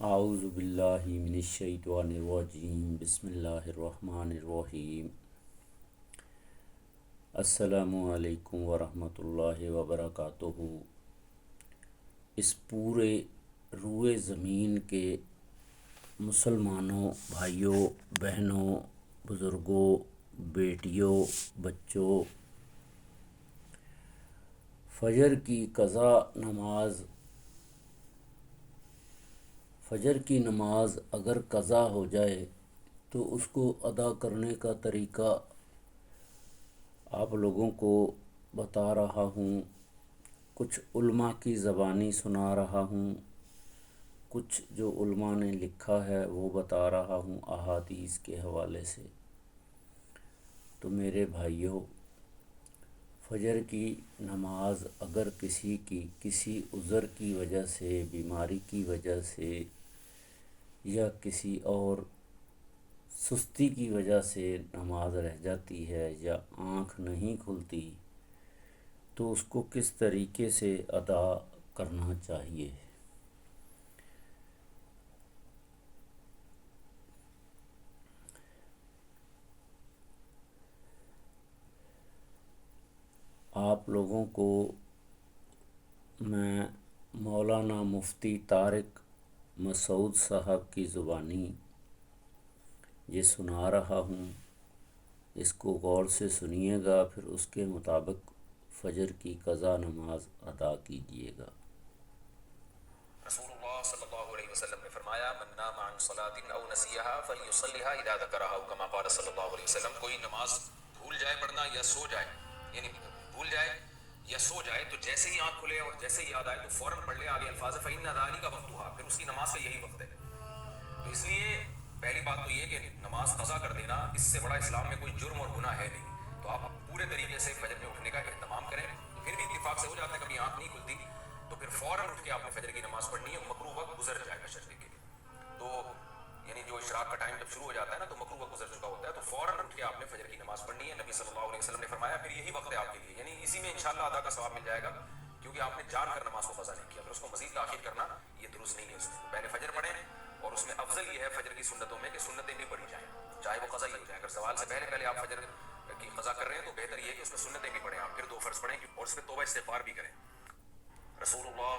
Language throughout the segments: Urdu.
اعوذ باللہ من الشیطان الرجیم بسم اللہ الرحمن الرحیم السلام علیکم ورحمۃ اللہ وبرکاتہ۔ اس پورے روئے زمین کے مسلمانوں، بھائیوں، بہنوں، بزرگوں، بیٹیوں، بچوں، فجر کی نماز اگر قضا ہو جائے تو اس کو ادا کرنے کا طریقہ آپ لوگوں کو بتا رہا ہوں۔ کچھ علماء کی زبانی سنا رہا ہوں، کچھ جو علماء نے لکھا ہے وہ بتا رہا ہوں احادیث کے حوالے سے۔ تو میرے بھائیوں، فجر کی نماز اگر کسی عذر کی وجہ سے، بیماری کی وجہ سے یا کسی اور سستی کی وجہ سے نماز رہ جاتی ہے یا آنکھ نہیں کھلتی تو اس کو کس طریقے سے ادا کرنا چاہیے۔ آپ لوگوں کو میں مولانا مفتی طارق مسعود صاحب کی زبانی یہ سنا رہا ہوں، اس کو غور سے سنیے گا، پھر اس کے مطابق فجر کی قضا نماز ادا کیجیے گا۔ رسول اللہ صلی اللہ علیہ وسلم نے فرمایا من نام عن صلاۃ او نسیھا فلیصلیھا اذا ذکرھا، کما قال صلی اللہ علیہ وسلم۔ کوئی نماز بھول جائے پڑھنا یا سو جائے، یعنی بھول جائے یا سو جائے تو جیسے ہی آنکھ کھلے اور جیسے ہی یاد آئے تو فوراً پڑھ لے آگے الفاظ فإن ذلک وقتھا، پھر اس کی نماز کا یہی وقت ہے۔ تو اس لیے پہلی بات تو یہ کہ نماز قضا کر دینا، اس سے بڑا اسلام میں کوئی جرم اور گناہ ہے نہیں۔ تو آپ پورے طریقے سے فجر میں اٹھنے کا اہتمام کریں۔ پھر بھی اتفاق سے ہو جاتا ہے کبھی آنکھ نہیں کھلتی تو پھر فوراً اٹھ کے آپ نے فجر کی نماز پڑھنی ہے، مکروہ وقت گزر جائے گا شرط کے۔ تو یعنی جو اشراق کا ٹائم جب شروع ہو جاتا ہے نا تو مکروہ وقت گزر چکا ہوتا ہے، تو فوراً اٹھ کے آپ نے فجر کی نماز پڑھنی ہے۔ نبی صلی اللہ علیہ وسلم نے فرمایا پھر یہی وقت ہے آپ کے لیے، یعنی اسی میں انشاءاللہ ادا کا ثواب مل جائے گا، کیونکہ آپ نے جان کر نماز کو قضا نہیں کیا، پھر اس کو مزید تاخیر کرنا یہ درست نہیں ہے۔ اس میں پہلے فجر پڑھیں، اور اس میں افضل یہ ہے فجر کی سنتوں میں کہ سنتیں بھی پڑھی جائیں، چاہے وہ قضا ہی ہو جائے۔ اگر زوال سے پہلے پہلے آپ فجر کی قضا کر رہے ہیں تو بہتر یہ ہے کہ اس میں سنتیں بھی پڑھیں آپ، پھر 2 فرض پڑھیں اور اس میں توبہ استغفار بھی کریں۔ رسول اللہ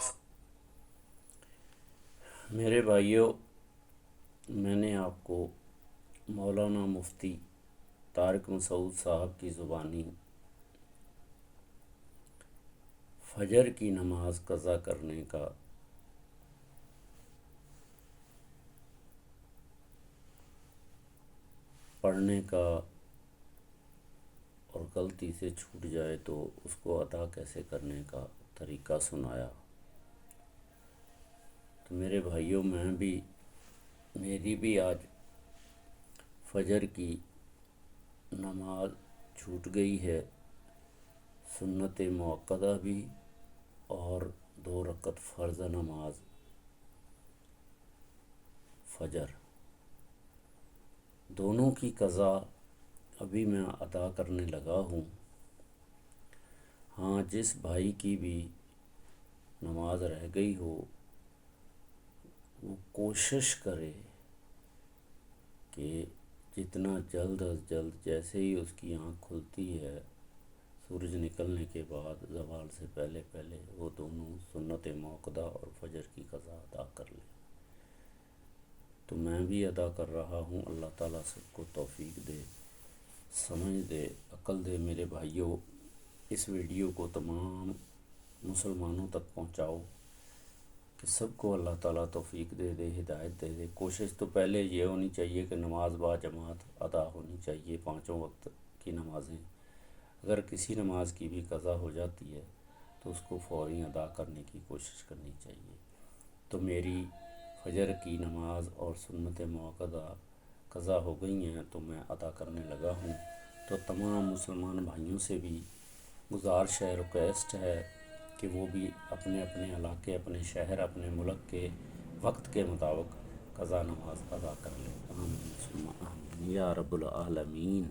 میرے بھائیوں، میں نے آپ کو مولانا مفتی طارق مسعود صاحب کی زبانی فجر کی نماز قضا کرنے کا پڑھنے کا اور غلطی سے چھوٹ جائے تو اس کو ادا کیسے کرنے کا طریقہ سنایا۔ تو میرے بھائیوں، میری بھی آج فجر کی نماز چھوٹ گئی ہے، سنت مؤکدہ بھی اور 2 رکعت فرض نماز فجر، دونوں کی قضا ابھی میں ادا کرنے لگا ہوں۔ ہاں، جس بھائی کی بھی نماز رہ گئی ہو وہ کوشش کرے کہ جتنا جلد از جلد، جیسے ہی اس کی آنکھ کھلتی ہے سورج نکلنے کے بعد، زوال سے پہلے پہلے، وہ دونوں سنت مؤکدہ اور فجر کی قضا ادا کر لے۔ تو میں بھی ادا کر رہا ہوں، اللہ تعالیٰ سب کو توفیق دے، سمجھ دے، عقل دے۔ میرے بھائیوں، اس ویڈیو کو تمام مسلمانوں تک پہنچاؤ کہ سب کو اللہ تعالیٰ توفیق دے دے، ہدایت دے دے۔ کوشش تو پہلے یہ ہونی چاہیے کہ نماز با جماعت ادا ہونی چاہیے، 5 وقت کی نمازیں۔ اگر کسی نماز کی بھی قضا ہو جاتی ہے تو اس کو فوری ادا کرنے کی کوشش کرنی چاہیے۔ تو میری فجر کی نماز اور سنت مؤکدہ قضا ہو گئی ہیں تو میں ادا کرنے لگا ہوں۔ تو تمام مسلمان بھائیوں سے بھی گزارش ہے، ریکویسٹ ہے کہ وہ بھی اپنے اپنے علاقے، اپنے شہر، اپنے ملک کے وقت کے مطابق قضا نماز ادا کر لیں۔ آمین ثم آمین یا رب العالمین۔